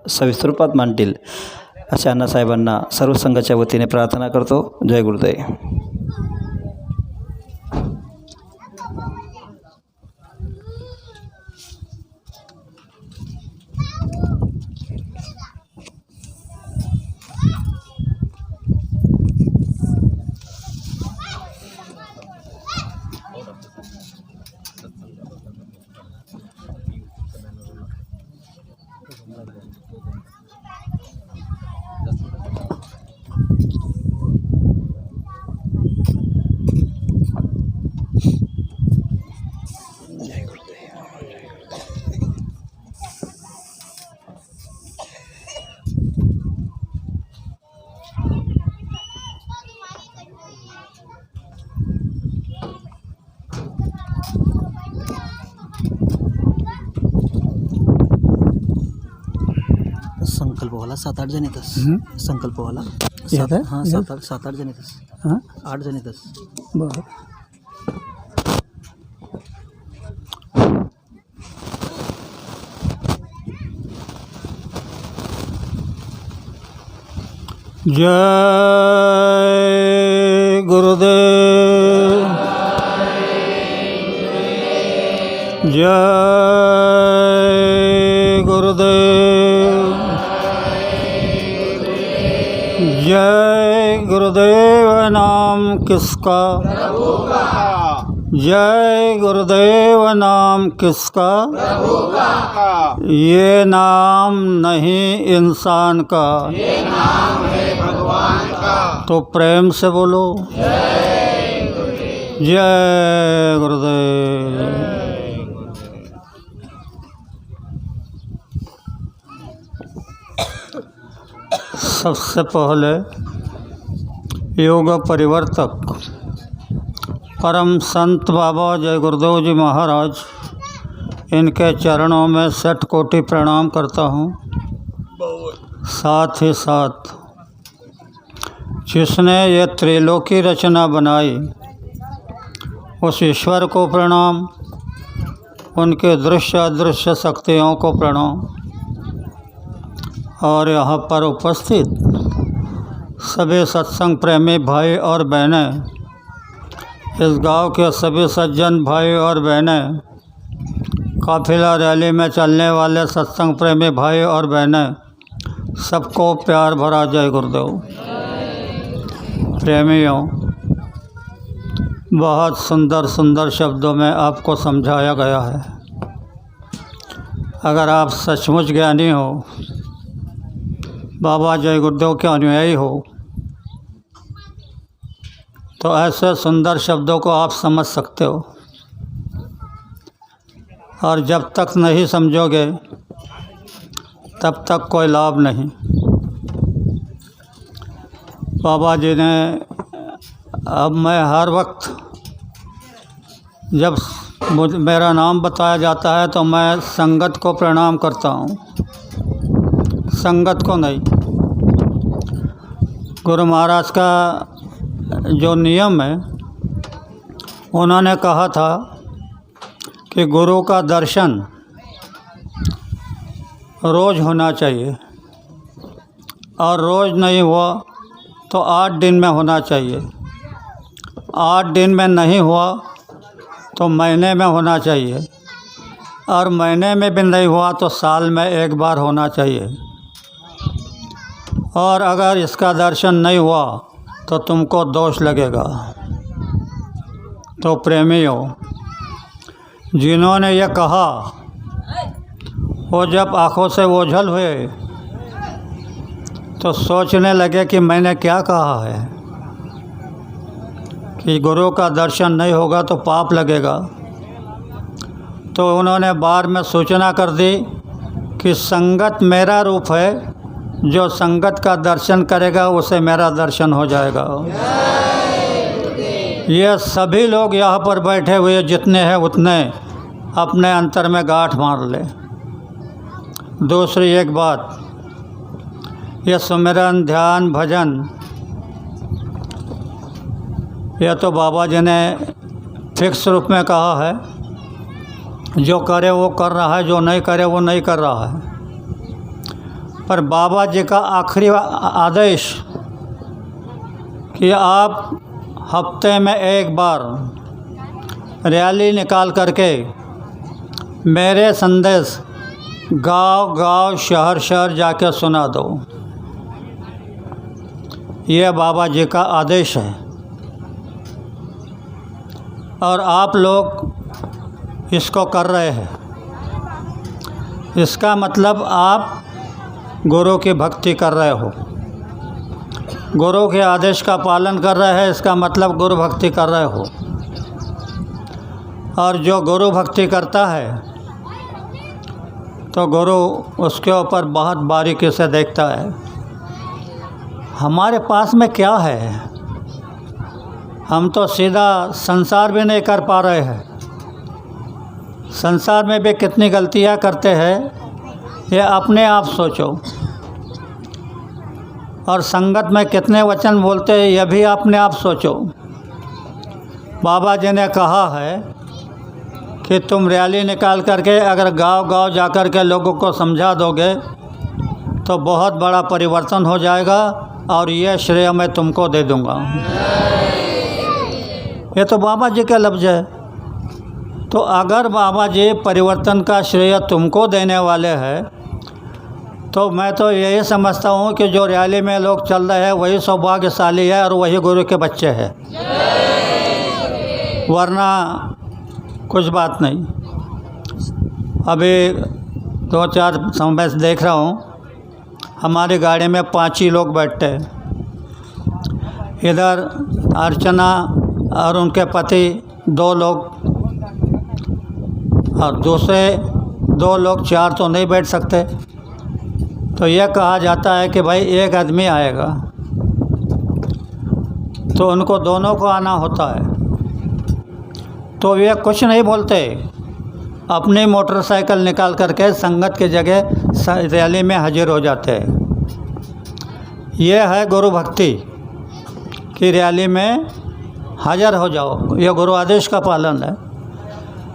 सविस्तर रूपात मांडतील अशा अण्णासाहेबांना सर्व संघाच्या वतीने प्रार्थना करतो. जय गुरुदेव. संकल्पवाला 7-8 जण येतस. संकल्पवाला हां 7-8 जण येतस. हां 8 जण येतस. बरं. जय गुरुदेव. जय गुरुदेव. जय गुरुदेव नाम किसका? प्रभु का. जय गुरुदेव नाम किसका? प्रभु का. ये नाम नहीं इंसान का, ये नाम है भगवान का. तो प्रेम से बोलो जय गुरुदेव. जय गुरुदेव. सबसे पहले योग परिवर्तक परम संत बाबा जय गुरुदेव जी महाराज, इनके चरणों में 60 कोटि प्रणाम करता हूँ. साथ ही साथ जिसने ये त्रिलोकी रचना बनाई उस ईश्वर को प्रणाम, उनके दृश्य अदृश्य शक्तियों को प्रणाम. और यहाँ पर उपस्थित सभी सत्संग प्रेमी भाई और बहनें, इस गांव के सभी सज्जन भाई और बहनें, काफिला रैली में चलने वाले सत्संग प्रेमी भाई और बहनें, सबको प्यार भरा जय गुरुदेव. प्रेमियों, बहुत सुंदर सुंदर शब्दों में आपको समझाया गया है. अगर आप सचमुच ज्ञानी हो, बाबा जय गुरुदेव के अनुयायी हो, तो ऐसे सुंदर शब्दों को आप समझ सकते हो. और जब तक नहीं समझोगे तब तक कोई लाभ नहीं. बाबा जी ने, अब मैं हर वक्त जब मेरा नाम बताया जाता है तो मैं संगत को प्रणाम करता हूँ, संगत को नहीं. गुरु महाराज का जो नियम है, उन्होंने कहा था कि गुरु का दर्शन रोज़ होना चाहिए, और रोज़ नहीं हुआ तो 8 दिन में होना चाहिए. 8 दिन में नहीं हुआ तो महीने में होना चाहिए, और महीने में भी नहीं हुआ तो साल में एक बार होना चाहिए. और अगर इसका दर्शन नहीं हुआ तो तुमको दोष लगेगा. तो प्रेमियों, जिन्होंने ये कहा वो जब आँखों से ओझल हुए तो सोचने लगे कि मैंने क्या कहा है कि गुरु का दर्शन नहीं होगा तो पाप लगेगा. तो उन्होंने बाद में सूचना कर दी कि संगत मेरा रूप है, जो संगत का दर्शन करेगा उसे मेरा दर्शन हो जाएगा. ये सभी लोग यहाँ पर बैठे हुए जितने हैं उतने अपने अंतर में गांठ मार ले. दूसरी एक बात, ये सुमिरन ध्यान भजन, यह तो बाबा जी ने फिक्स रूप में कहा है. जो करे वो कर रहा है, जो नहीं करे वो नहीं कर रहा है. पर बाबा जी का आखिरी आदेश कि आप हफ्ते में एक बार रैली निकाल करके मेरे संदेश गांव गांव शहर शहर जाके सुना दो। यह बाबा जी का आदेश है और आप लोग इसको कर रहे हैं। इसका मतलब आप गुरु की भक्ति कर रहे हो, गुरु के आदेश का पालन कर रहे हैं। इसका मतलब गुरु भक्ति कर रहे हो। और जो गुरु भक्ति करता है तो गुरु उसके ऊपर बहुत बारीकी से देखता है। हमारे पास में क्या है? हम तो सीधा संसार भी नहीं कर पा रहे हैं। संसार में भी कितनी गलतियां करते हैं, ये अपने आप सोचो। और संगत में कितने वचन बोलते हैं, यह भी अपने आप सोचो। बाबा जी ने कहा है कि तुम रैली निकाल करके अगर गांव गांव जा कर के लोगों को समझा दोगे तो बहुत बड़ा परिवर्तन हो जाएगा और यह श्रेय मैं तुमको दे दूंगा। ये तो बाबा जी का लफ्ज़ है। तो अगर बाबा जी परिवर्तन का श्रेय तुमको देने वाले हैं तो मैं तो यही समझता हूँ कि जो रैली में लोग चल रहे हैं वही सौभाग्यशाली है और वही गुरु के बच्चे हैं, वरना कुछ बात नहीं। अभी 2-4 समय से देख रहा हूँ, हमारी गाड़ी में 5 ही लोग बैठते हैं। इधर अर्चना और उनके पति 2 लोग और दूसरे 2 लोग, 4 तो नहीं बैठ सकते। तो यह कहा जाता है कि भाई एक आदमी आएगा तो उनको दोनों को आना होता है। तो वे कुछ नहीं बोलते, अपनी मोटरसाइकिल निकाल करके संगत की जगह रैली में हाजिर हो जाते हैं। यह है गुरु भक्ति कि रैली में हाजिर हो जाओ। यह गुरु आदेश का पालन है।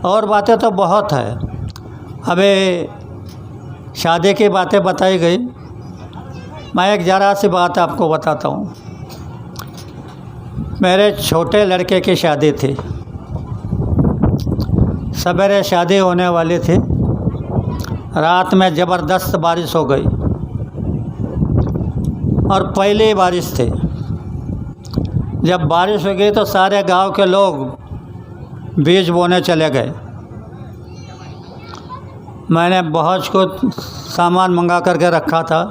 और बातें तो बहुत है। अबे शादी की बातें बताई गई, मैं एक ज़रा सी बात आपको बताता हूँ। मेरे छोटे लड़के की शादी थी, सवेरे शादी होने वाली थी। रात में ज़बरदस्त बारिश हो गई और पहली बारिश थी। जब बारिश हो गई तो सारे गांव के लोग बीज बोने चले गए। मैंने बहुत कुछ सामान मंगा करके रखा था।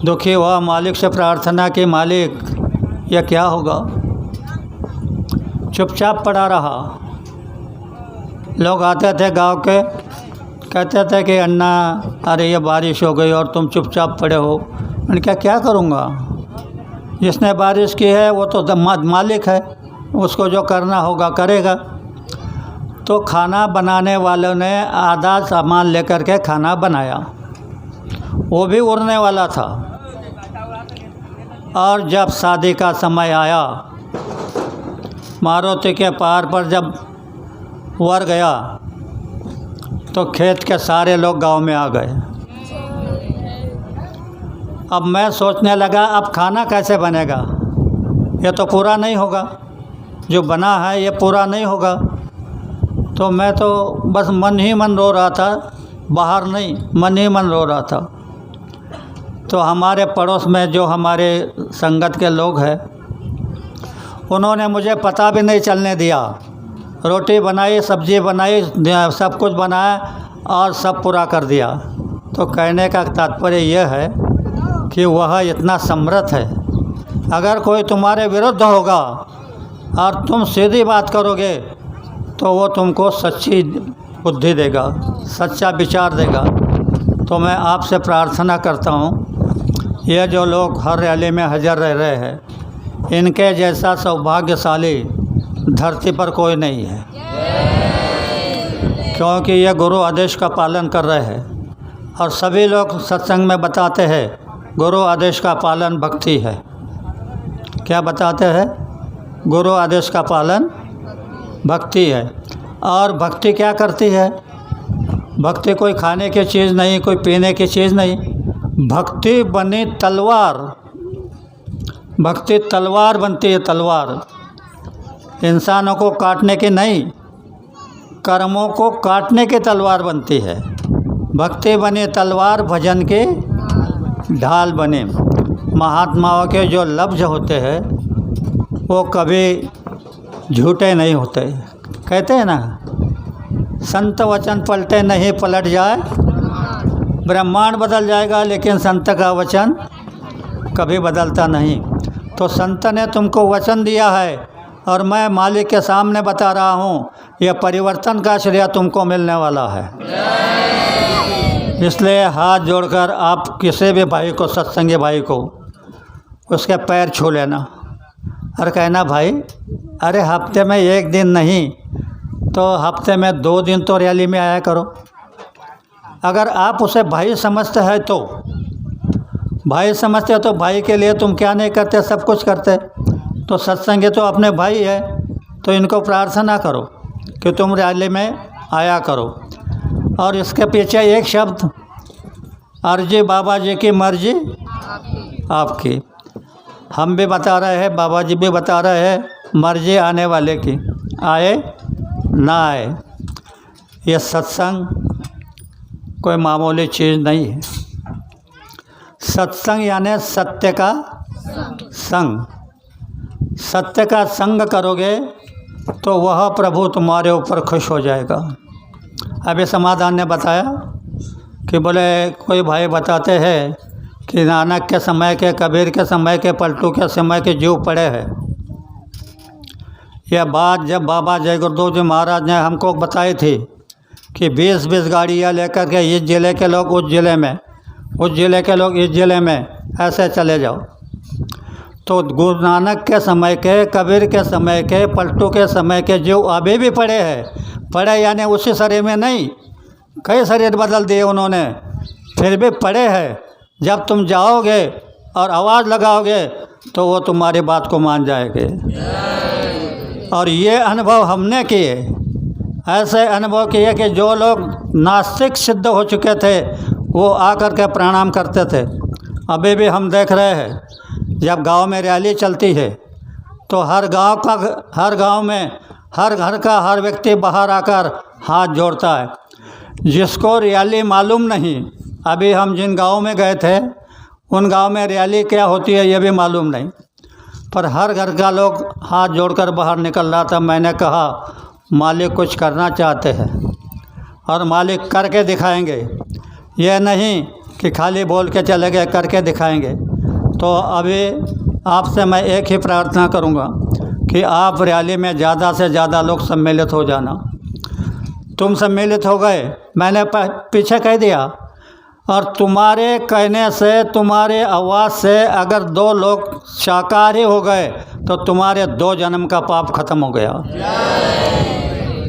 दुखी हुआ, मालिक से प्रार्थना की, मालिक यह क्या होगा। चुपचाप पड़ा रहा। लोग आते थे गांव के, कहते थे कि अन्ना अरे ये बारिश हो गई और तुम चुपचाप पड़े हो। मैंने कहा क्या करूँगा, जिसने बारिश की है वो तो मालिक है, उसको जो करना होगा करेगा। तो खाना बनाने वालों ने आधा सामान लेकर के खाना बनाया, वो भी उड़ने वाला था। और जब शादी का समय आया, मारुति के पहाड़ पर जब वर गया तो खेत के सारे लोग गांव में आ गए। अब मैं सोचने लगा अब खाना कैसे बनेगा, ये तो पूरा नहीं होगा, जो बना है ये पूरा नहीं होगा। तो मैं तो बस मन ही मन रो रहा था, बाहर नहीं, मन ही मन रो रहा था। तो हमारे पड़ोस में जो हमारे संगत के लोग हैं, उन्होंने मुझे पता भी नहीं चलने दिया। रोटी बनाई, सब्ज़ी बनाई, सब कुछ बनाया और सब पूरा कर दिया। तो कहने का तात्पर्य यह है कि वह इतना समर्थ है। अगर कोई तुम्हारे विरुद्ध होगा और तुम सीधी बात करोगे तो वो तुमको सच्ची बुद्धि देगा, सच्चा विचार देगा। तो मैं आपसे प्रार्थना करता हूँ, ये जो लोग हर रैली में हाजिर रह रहे हैं, इनके जैसा सौभाग्यशाली धरती पर कोई नहीं है, क्योंकि ये गुरु आदेश का पालन कर रहे हैं। और सभी लोग सत्संग में बताते हैं गुरु आदेश का पालन भक्ति है। क्या बताते हैं? गुरु आदेश का पालन भक्ति है। और भक्ति क्या करती है? भक्ति कोई खाने की चीज़ नहीं, कोई पीने की चीज़ नहीं। भक्ति बनी तलवार, भक्ति तलवार बनती है, तलवार। इंसानों को काटने की नहीं, कर्मों को काटने की तलवार बनती है। भक्ति बनी तलवार, भजन के ढाल बने। महात्माओं के जो लफ्ज़ होते हैं वो कभी झूठे नहीं होते। कहते हैं ना, संत वचन पलटे नहीं, पलट जाए ब्रह्मांड बदल जाएगा, लेकिन संत का वचन कभी बदलता नहीं। तो संत ने तुमको वचन दिया है और मैं मालिक के सामने बता रहा हूँ, यह परिवर्तन का श्रेय तुमको मिलने वाला है। इसलिए हाथ जोड़कर आप किसी भी भाई को, सत्संगी भाई को, उसके पैर छू लेना और कहना, भाई अरे हफ्ते में एक दिन नहीं तो हफ्ते में 2 दिन तो रैली में आया करो। अगर आप उसे भाई समझते हैं तो भाई समझते हो, तो भाई के लिए तुम क्या नहीं करते, सब कुछ करते। तो सत्संगी तो अपने भाई है, तो इनको प्रार्थना करो कि तुम रैली में आया करो। और इसके पीछे एक शब्द, अर्जी बाबा जी की मर्जी आपकी। हम भी बता रहे हैं, बाबा जी भी बता रहे हैं, मर्जी आने वाले की, आए ना आए। ये सत्संग कोई मामूली चीज़ नहीं है। सत्संग यानी सत्य का संग। सत्य का संग करोगे तो वह प्रभु तुम्हारे ऊपर खुश हो जाएगा। अभी समाधान ने बताया कि बोले कोई भाई बताते हैं कि नानक के समय के, कबीर के समय के, पलटू के समय के जीव पड़े हैं। यह बात जब बाबा जय गुरुदेव जी महाराज ने हमको बताई थी कि 20-20 गाड़ियाँ लेकर के इस ज़िले के लोग उस ज़िले में, उस ज़िले के लोग इस ज़िले में, ऐसे चले जाओ। तो गुरु नानक के समय के, कबीर के समय के, पलटू के समय के जो अभी भी पड़े हैं, पड़े यानी उसी शरीर में नहीं, कई शरीर बदल दिए उन्होंने, फिर भी पड़े हैं। जब तुम जाओगे और आवाज़ लगाओगे तो वो तुम्हारी बात को मान जाएंगे। और ये अनुभव हमने किए, ऐसे अनुभव किए कि जो लोग नास्तिक सिद्ध हो चुके थे वो आकर के प्रणाम करते थे। अभी भी हम देख रहे हैं, जब गांव में रैली चलती है तो हर गांव में हर घर का हर व्यक्ति बाहर आकर हाथ जोड़ता है। जिसको रैली मालूम नहीं, अभी हम जिन गांव में गए थे उन गांव में रैली क्या होती है ये भी मालूम नहीं, पर हर घर का लोग हाथ जोड़कर बाहर निकल रहा था। मैंने कहा मालिक कुछ करना चाहते हैं और मालिक करके दिखाएंगे, यह नहीं कि खाली बोल के चले गए, करके दिखाएंगे। तो अभी आपसे मैं एक ही प्रार्थना करूंगा कि आप रैली में ज़्यादा से ज़्यादा लोग सम्मिलित हो जाना। तुम सम्मिलित हो गए, मैंने पीछे कह दिया, और तुम्हारे कहने से, तुम्हारे आवाज़ से अगर 2 लोग शाकाहारी हो गए तो तुम्हारे 2 जन्म का पाप खत्म हो गया।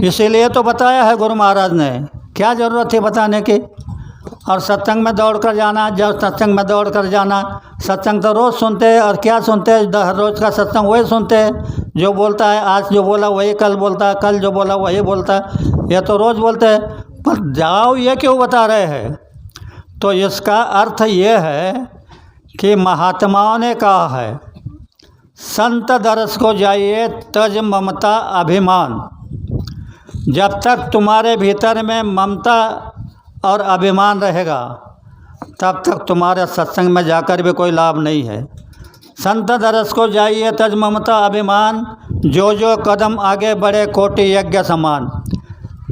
इसीलिए तो बताया है गुरु महाराज ने, क्या ज़रूरत थी बताने की। और सत्संग में दौड़ कर जाना, जब सत्संग में दौड़ कर जाना, सत्संग तो रोज़ सुनते हैं, और क्या सुनते हैं, हर रोज़ का सत्संग वही सुनते हैं। जो बोलता है, आज जो बोला वही कल बोलता है, कल जो बोला वही बोलता है, यह तो रोज़ बोलते हैं। पर जाओ ये क्यों बता रहे हैं? तो इसका अर्थ ये है कि महात्माओं ने कहा है, संत दरस को जाइए तज ममता अभिमान। जब तक तुम्हारे भीतर में ममता और अभिमान रहेगा तब तक तुम्हारे सत्संग में जाकर भी कोई लाभ नहीं है। संत दरस को जाइए तज ममता अभिमान, जो जो कदम आगे बढ़े कोटि यज्ञ समान।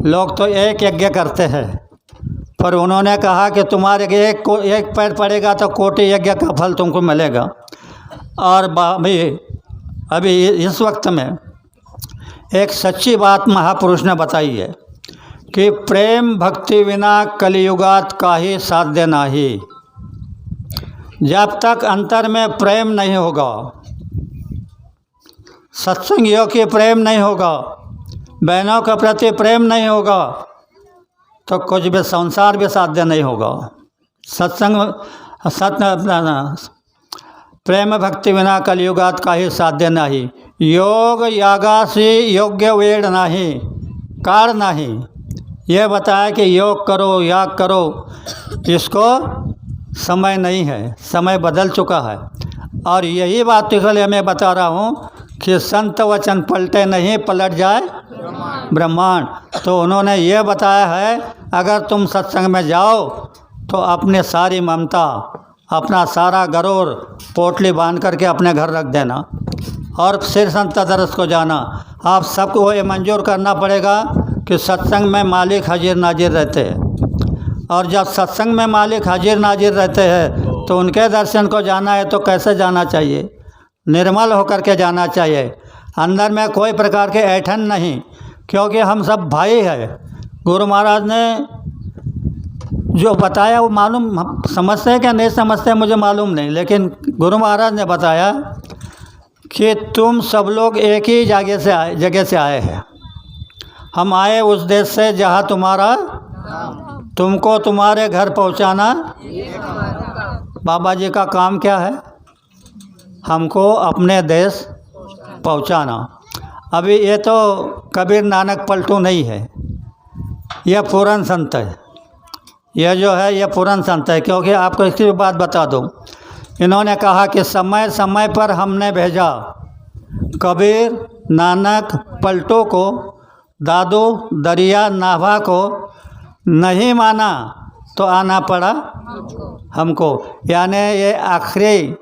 लोग तो एक यज्ञ करते हैं, पर उन्होंने कहा कि तुम्हारे एक पैर पड़ेगा तो कोटि यज्ञ का फल तुमको मिलेगा। और अभी इस वक्त में एक सच्ची बात महापुरुष ने बताई है कि प्रेम भक्ति बिना कलियुगात काहि साध्य नाही। जब तक अंतर में प्रेम नहीं होगा, सत्संगियों के प्रेम नहीं होगा, बहनों के प्रति प्रेम नहीं होगा, तो कुछ भी संसार भी साध्य नहीं होगा। प्रेम भक्ति बिना कलियुगात काहि साध्य नाही। योग यागासी योग्य वेड़ नाही, काल नाही। ये बताया कि योग करो, याग करो, इसको समय नहीं है, समय बदल चुका है। और यही बात इसलिए मैं बता रहा हूँ कि संत वचन पलटे नहीं, पलट जाए ब्रह्मांड। तो उन्होंने ये बताया है, अगर तुम सत्संग में जाओ तो अपने सारी ममता, अपना सारा गरूर पोटली बांध करके अपने घर रख देना और सिर संत दरस को जाना। आप सबको ये मंजूर करना पड़ेगा कि सत्संग में मालिक हाजिर नाजिर रहते हैं, और जब सत्संग में मालिक हाजिर नाजिर रहते हैं तो उनके दर्शन को जाना है तो कैसे जाना चाहिए? निर्मल होकर के जाना चाहिए, अंदर में कोई प्रकार के ऐठन नहीं, क्योंकि हम सब भाई हैं। गुरु महाराज ने जो बताया वो मालूम, हम समझते हैं क्या नहीं समझते मुझे मालूम नहीं, लेकिन गुरु महाराज ने बताया कि तुम सब लोग एक ही जगह से आए हैं। हम आए उस देश से जहाँ तुम्हारा, तुमको तुम्हारे घर पहुँचाना। बाबा जी का काम क्या है? हमको अपने देश पहुँचाना। अभी ये तो कबीर नानक पलटू नहीं है, यह पूरन संत है। यह जो है यह पूरन संत है, क्योंकि आपको इसकी बात बता दूं, इन्होंने कहा कि समय समय पर हमने भेजा कबीर, नानक, पलटू को, दादू, दरिया, नाभा को, नहीं माना तो आना पड़ा हमको। यानी ये आखिरी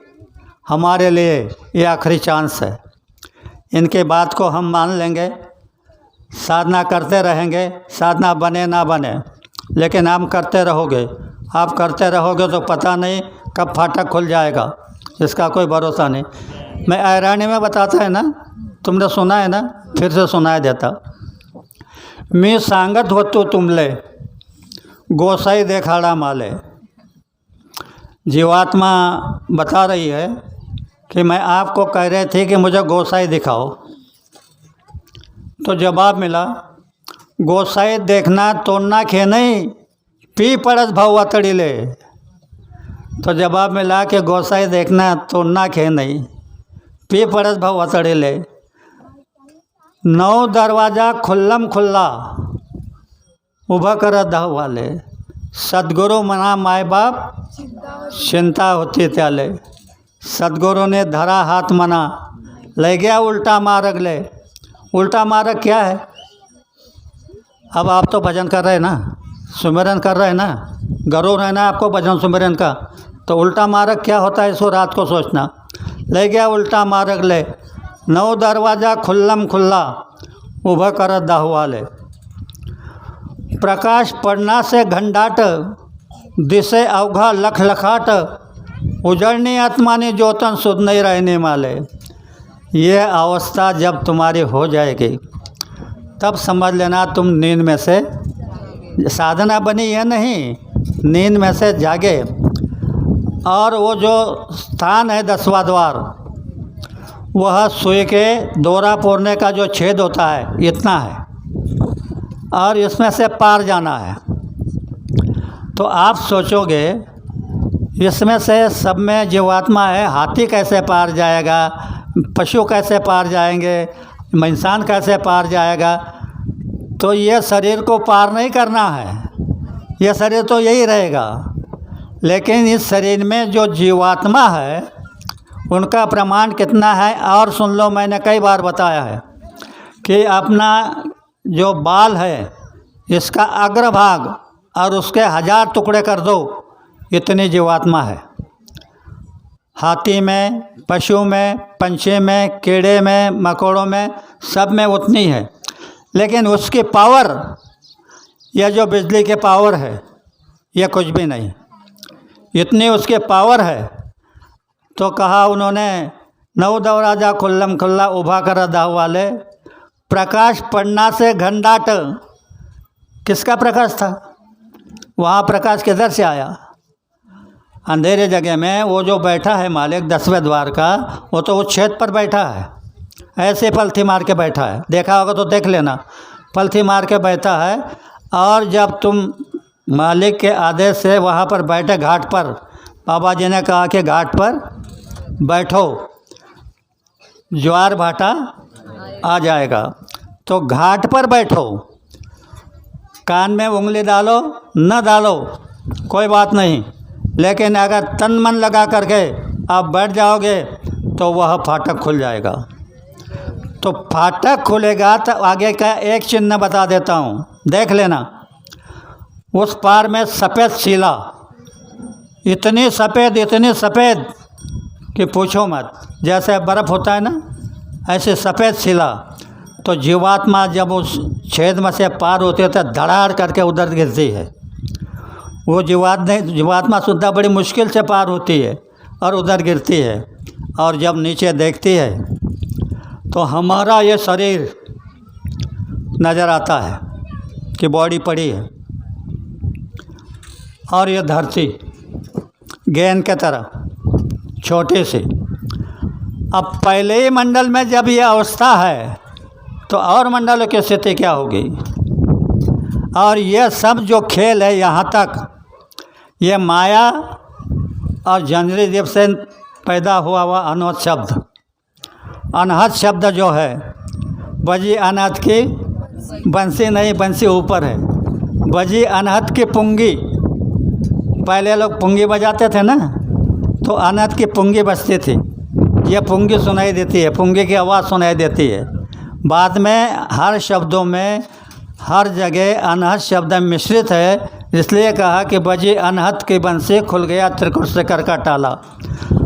हमारे लिए ये आखिरी चांस है। इनके बात को हम मान लेंगे, साधना करते रहेंगे, साधना बने ना बने, लेकिन हम करते रहोगे। आप करते रहोगे तो पता नहीं कब फाटक खुल जाएगा, इसका कोई भरोसा नहीं। मैं ऐरानी में बताता है ना, तुमने सुना है ना, फिर से सुनाई देता। मी सांगत होतो तुमले गोसाई देखाड़ा माले। जीवात्मा बता रही है कि मैं आपको कह रहे थे कि मुझे गोसाई दिखाओ, तो जवाब मिला गोसाई देखना तोड़ना खे नहीं, पी पड़स भाव तड़ी ले। तो जवाब मिला कि गोसाई देखना तोड़ना खे नहीं, पी पड़स भाव तड़ी ले। 9 दरवाज़ा खुल्लम खुल्ला उभा कर दह वाले। सदगुरु मना माए बाप चिंता होती त्याले। सदगुरु ने धरा हाथ मना, ले गया उल्टा मार्ग ले। उल्टा मार्ग क्या है? अब आप तो भजन कर रहे हैं ना, सुमिरन कर रहे हैं ना, गरूर है ना आपको भजन सुमिरन का, तो उल्टा मार्ग क्या होता है इसको रात को सोचना। ले गया उल्टा मार्ग ले, 9 दरवाज़ा खुल्लम खुल्ला उभा कर दाह वाले। प्रकाश पड़ना से घंडाट, दिसे अवघा लख लखाट, उजड़नी आत्मा ने जोतन सुध नहीं रहने वाले। ये अवस्था जब तुम्हारी हो जाएगी तब समझ लेना तुम नींद में से, साधना बनी है नहीं, नींद में से जागे। और वो जो स्थान है 10वां द्वार, वह सुई के दौरा पोड़ने का जो छेद होता है इतना है, और इसमें से पार जाना है। तो आप सोचोगे इसमें से सब में जीवात्मा है, हाथी कैसे पार जाएगा, पशु कैसे पार जाएंगे, इंसान कैसे पार जाएगा? तो ये शरीर को पार नहीं करना है, ये शरीर तो यही रहेगा। लेकिन इस शरीर में जो जीवात्मा है उनका प्रमाण कितना है? और सुन लो, मैंने कई बार बताया है कि अपना जो बाल है इसका अग्रभाग और उसके 1000 टुकड़े कर दो, इतनी जीवात्मा है। हाथी में, पशु में, पंछी में, कीड़े में, मकोड़ों में, सब में उतनी है। लेकिन उसकी पावर, यह जो बिजली के पावर है, यह कुछ भी नहीं, इतनी उसके पावर है। तो कहा उन्होंने 9 दरवाज़ा खुल्लम खुल्ला उभा कर दाह वाले। प्रकाश पड़ना से घंडाट, किसका प्रकाश था? वहाँ प्रकाश किधर से आया? अंधेरे जगह में वो जो बैठा है मालिक 10वें द्वार का, वो तो उस छेद पर बैठा है, ऐसे पलथी मार के बैठा है, देखा होगा तो देख लेना, पलथी मार के बैठा है। और जब तुम मालिक के आदेश से वहाँ पर बैठे घाट पर, बाबा जी ने कहा कि घाट पर बैठो, ज्वार भाटा आ जाएगा, तो घाट पर बैठो। कान में उंगली डालो न डालो कोई बात नहीं, लेकिन अगर तन मन लगा करके आप बैठ जाओगे तो वह फाटक खुल जाएगा। तो फाटक खुलेगा तो आगे का एक चिन्ह बता देता हूँ, देख लेना। उस पार में सफ़ेद शिला, इतनी सफ़ेद कि पूछो मत, जैसे बर्फ़ होता है ना, ऐसे सफ़ेद शिला। तो जीवात्मा जब उस छेद में से पार होती है तो धड़ाड़ करके उधर गिरती है। वो जीवात्मा शुद्धा बड़ी मुश्किल से पार होती है और उधर गिरती है, और जब नीचे देखती है तो हमारा ये शरीर नज़र आता है कि बॉडी पड़ी है, और ये धरती गेंद के तरह छोटे से। अब पहले ही मंडल में जब ये अवस्था है तो और मंडलों की स्थिति क्या होगी। और ये सब जो खेल है यहाँ तक, ये माया और जंजरी देव से पैदा हुआ अनहद शब्द, अनहद शब्द जो है, बजी अनहद की बंसी नहीं, बंसी ऊपर है। बजी अनहद की पुंगी, पहले लोग पुंगी बजाते थे ना, तो अनहद की पुंगी बजती थी। ये पुंगी सुनाई देती है, पुंगी की आवाज़ सुनाई देती है। बाद में हर शब्दों में हर जगह अनहद शब्द मिश्रित है, इसलिए कहा कि बजी अनहद की बंसी, खुल गया त्रिकुट से कर का टाला।